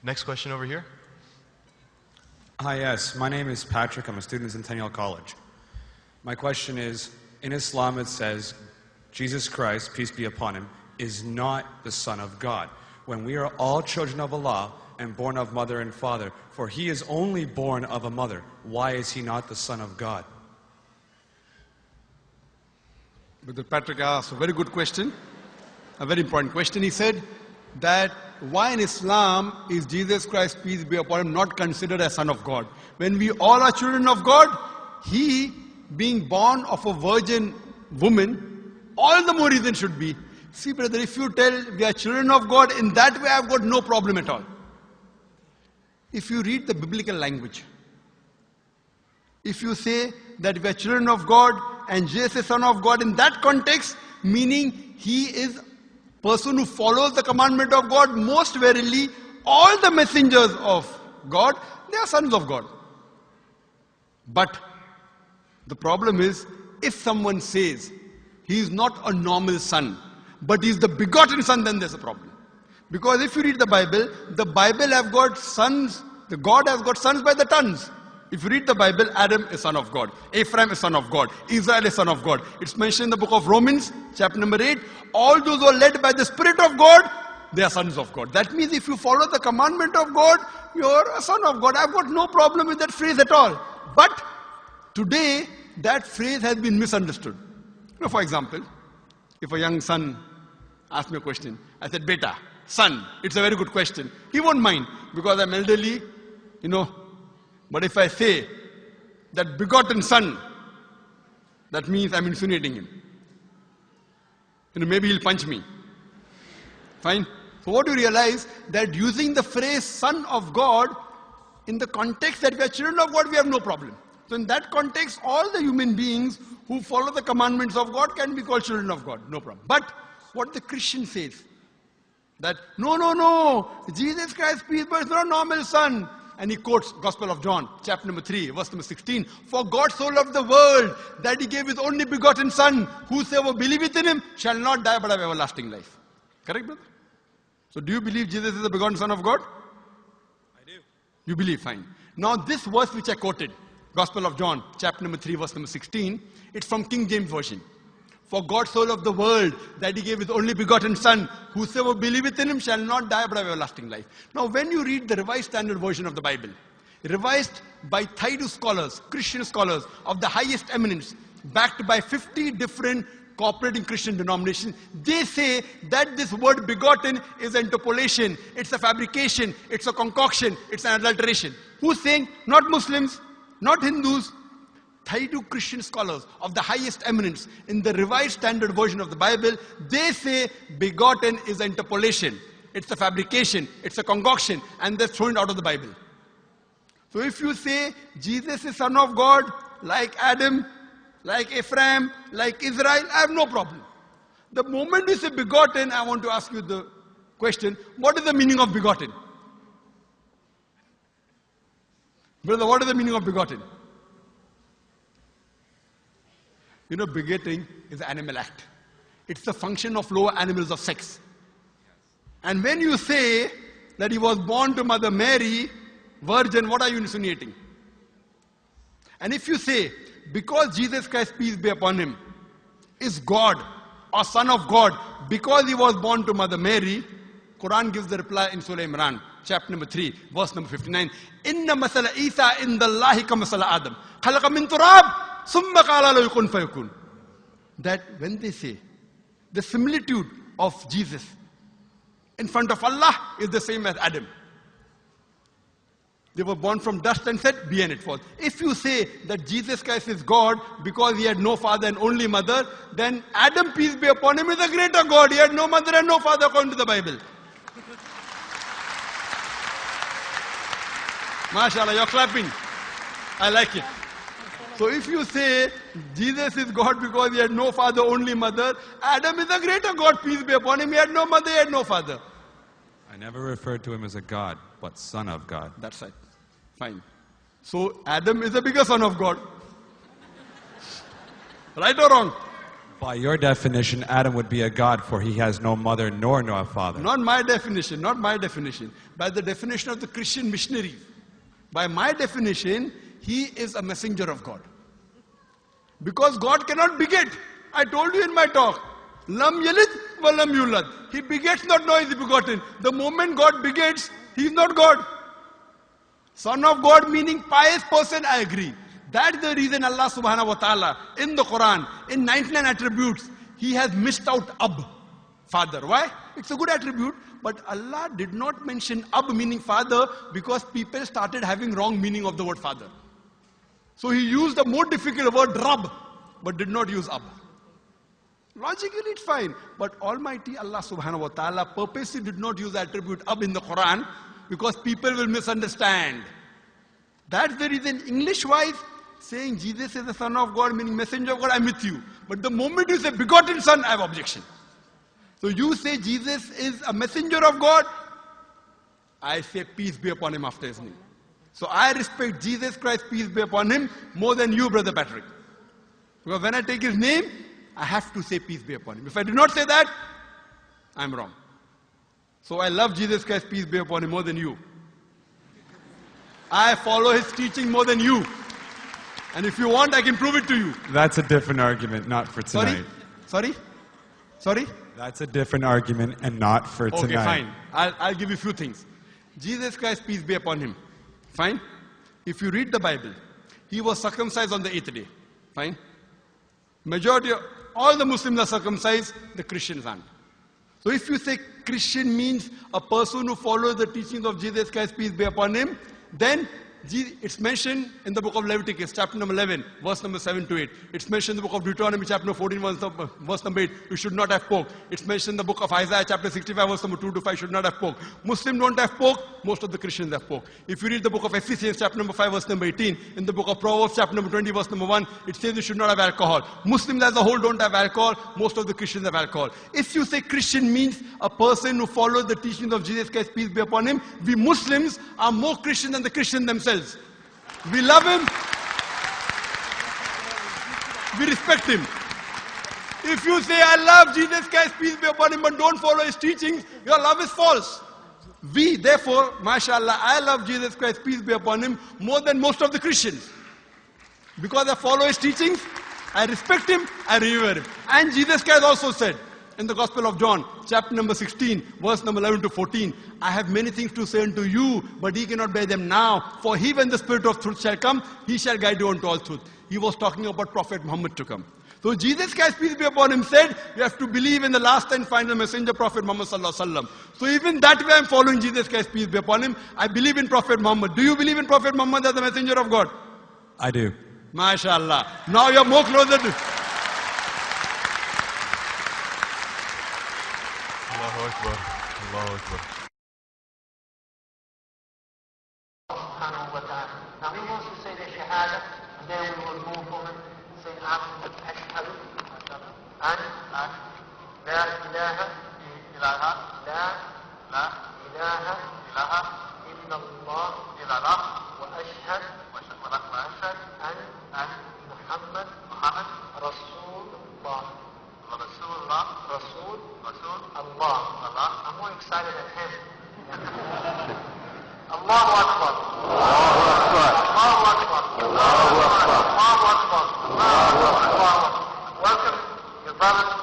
Next question over here. Hi, yes. My name is Patrick. I'm a student at Centennial College. My question is, in Islam it says, Jesus Christ, peace be upon him, is not the Son of God. When we are all children of Allah and born of mother and father, for he is only born of a mother, why is he not the Son of God? Brother Patrick asked a very good question, a very important question. He said that why in Islam is Jesus Christ, peace be upon him, not considered as Son of God? When we all are children of God, he being born of a virgin woman, all the more reason should be. See brother, if you tell we are children of God, in that way I've got no problem at all. If you read the biblical language, if you say that we are children of God and Jesus is Son of God, in that context, meaning he is person who follows the commandment of God, most verily all the messengers of God, they are sons of God. But the problem is, if someone says he is not a normal son, but he is the begotten son, then there's a problem. Because if you read the Bible have got sons, the God has got sons by the tons. If you read the Bible, Adam is son of God, Ephraim is son of God, Israel is son of God. It's mentioned in the book of Romans, chapter number 8. All those who are led by the Spirit of God, they are sons of God. That means if you follow the commandment of God, you're a son of God. I've got no problem with that phrase at all. But today, that phrase has been misunderstood. You know, for example, if a young son asks me a question, I said, Beta, son, it's a very good question. He won't mind because I'm elderly, you know. But if I say that begotten son, that means I'm insinuating him. You know, maybe he'll punch me. Fine. So what do you realize? That using the phrase son of God, in the context that we are children of God, we have no problem. So in that context, all the human beings who follow the commandments of God can be called children of God. No problem. But what the Christian says, that no, Jesus Christ, peace be upon him, is not a normal son. And he quotes Gospel of John, chapter number 3, verse number 16. For God so loved the world that he gave his only begotten son. Whosoever believeth in him shall not die but have everlasting life. Correct, brother? So do you believe Jesus is the begotten son of God? I do. You believe, fine. Now this verse which I quoted, Gospel of John, chapter number 3, verse number 16, it's from King James Version. For God so loved the world that he gave his only begotten son. Whosoever believeth in him shall not die but have everlasting life. Now when you read the Revised Standard Version of the Bible, revised by Thaidu scholars, Christian scholars of the highest eminence, backed by 50 different cooperating Christian denominations, they say that this word begotten is an interpolation, it's a fabrication, it's a concoction, it's an adulteration. Who's saying? Not Muslims, not Hindus. Thaidu Christian scholars of the highest eminence in the Revised Standard Version of the Bible, they say begotten is an interpolation. It's a fabrication, it's a concoction, and they're thrown out of the Bible. So if you say Jesus is Son of God, like Adam, like Ephraim, like Israel, I have no problem. The moment you say begotten, I want to ask you the question, what is the meaning of begotten? Brother, what is the meaning of begotten? You know, begetting is an animal act. It's the function of lower animals of sex. And when you say that he was born to Mother Mary, virgin, what are you insinuating? And if you say, because Jesus Christ, peace be upon him, is God or Son of God, because he was born to Mother Mary, Quran gives the reply in Surah Imran, chapter number 3, verse number 59. Inna masala Isa indallahi ka masala Adam. Khalaqa min turab. That when they say the similitude of Jesus in front of Allah is the same as Adam. They were born from dust and said, be and it was. If you say that Jesus Christ is God because he had no father and only mother, then Adam, peace be upon him, is a greater God. He had no mother and no father according to the Bible. MashaAllah, you're clapping. I like it. So if you say Jesus is God because he had no father, only mother, Adam is a greater God, peace be upon him. He had no mother, he had no father. I never referred to him as a God, but Son of God. That's right. Fine. So Adam is a bigger son of God. Right or wrong? By your definition, Adam would be a god, for he has no mother nor no father. Not my definition, not my definition. By the definition of the Christian missionary. By my definition, he is a messenger of God. Because God cannot beget. I told you in my talk. Lam yalid wa lam yulad. He begets not, nor is he begotten. The moment God begets, he is not God. Son of God meaning pious person, I agree. That's the reason Allah subhanahu wa ta'ala in the Quran, in 99 attributes, he has missed out Ab, father. Why? It's a good attribute, but Allah did not mention Ab meaning father because people started having wrong meaning of the word father. So he used the more difficult word Rab, but did not use Ab. Logically it's fine, but Almighty Allah subhanahu wa ta'ala purposely did not use the attribute Ab in the Quran because people will misunderstand. That's the reason English-wise, saying Jesus is the Son of God, meaning messenger of God, I'm with you. But the moment you say begotten Son, I have objection. So you say Jesus is a messenger of God, I say peace be upon him after his name. So I respect Jesus Christ, peace be upon him, more than you, Brother Patrick. Because when I take his name, I have to say peace be upon him. If I do not say that, I'm wrong. So I love Jesus Christ, peace be upon him, more than you. I follow his teaching more than you. And if you want, I can prove it to you. That's a different argument, not for tonight. Sorry? That's a different argument and not for tonight. Okay, fine. I'll give you a few things. Jesus Christ, peace be upon him. Fine? If you read the Bible, he was circumcised on the 8th day. Fine? Majority of all the Muslims are circumcised, the Christians aren't. So if you say Christian means a person who follows the teachings of Jesus Christ, peace be upon him, then it's mentioned in the book of Leviticus, chapter number 11, verse number 7 to 8. It's mentioned in the book of Deuteronomy, chapter number 14, verse number 8, you should not have pork. It's mentioned in the book of Isaiah, chapter 65, verse number 2 to 5, should not have pork. Muslims don't have pork, most of the Christians have pork. If you read the book of Ephesians, chapter number 5, verse number 18, in the book of Proverbs, chapter number 20, verse number 1, it says you should not have alcohol. Muslims as a whole don't have alcohol, most of the Christians have alcohol. If you say Christian means a person who follows the teachings of Jesus Christ, peace be upon him, we Muslims are more Christian than the Christians themselves. We love him. We respect him. If you say, I love Jesus Christ, peace be upon him, but don't follow his teachings, your love is false. We, therefore, mashallah, I love Jesus Christ, peace be upon him, more than most of the Christians. Because I follow his teachings, I respect him, I revere him. And Jesus Christ also said, in the Gospel of John, chapter number 16, verse number 11 to 14, I have many things to say unto you, but ye cannot bear them now. For he, when the Spirit of truth shall come, he shall guide you unto all truth. He was talking about Prophet Muhammad to come. So Jesus Christ, peace be upon him, said, you have to believe in the last and final messenger, Prophet Muhammad sallallahu alaihi wasallam. So even that way I'm following Jesus Christ, peace be upon him. I believe in Prophet Muhammad. Do you believe in Prophet Muhammad as the messenger of God? I do. MashaAllah. Now you're more closer to... Allahu Akbar. Allahu Akbar. Now he wants to say the Shahada, and then we will move on and say Ashhadu an La ilaha illallah wa ashhad an Muhammad Rasulullah. Rasul Allah. I'm more excited than him. Allahu Akbar. Allahu Akbar. Allahu Akbar. Allahu Akbar. Allahu Akbar. Welcome, your brothers.